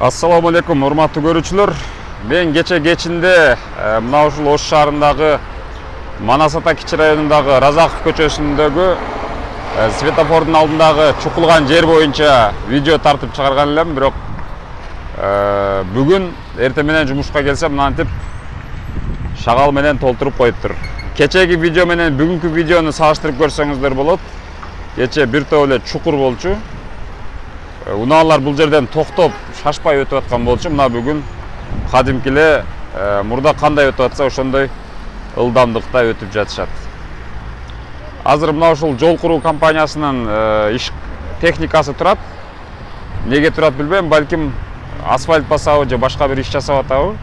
Assalamu alaikum, урматтуу көрүүчүлөр. Мен кечинде мына ушул Ош шаарындагы Манас ата кичи районундагы Разаков көчөсүндөгү светофордун алдындагы чукулган жер боюнча видео тартып чыгарган элем, бирок бүгүн эртең менен жумушка келсем мынантип шагал менен толтуруп коюптур. Кечеги видео менен бүгүнкү видеону салыштырып көрсөңүздөр болот. Кече бир топ эле чукур болчу. Унаалар бул жерден токтоп шашпай өтүп аткан болчу. Мына бүгүн кадимки эле мурда кандай өтүп атса ошондой ылдамдыкта өтүп жатышат. Азыр мына ушул жол куруу компаниясынын иш техникасы турат. Неге турат билбейм, балким асфальт басабы же башка бир иш жасап атабы.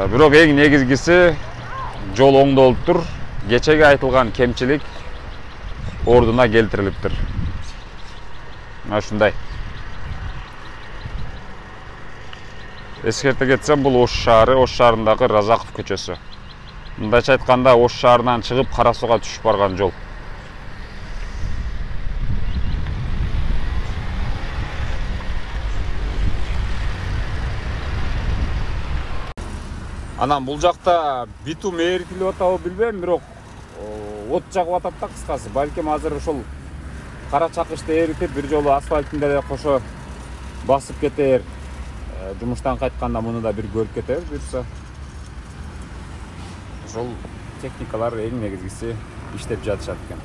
Бирок эң негизгиси жол оңдолуптур. Кечеге айтылган кемчилик ордуна келтирилиптир. Мына ушундай. Эскерте кетсем, бул Ош шаары, Ош шаарындагы Разаков көчөсү. Мындайча айтканда, Ош шаарынан чыгып Кара Суга түшүп барган жол. Анан бул жакта битум эритилип атабы билбейм, бирок от жагып атат да кыскасы. Балким азыр ушул кара чакышты эритип, бир жолу асфальтын деле кошо басып кетер. Жумуштан кайтканда муну да бир көрүп кетебиз буюрса. Ошол техникалар эң негизгиси иштеп жатышат экен.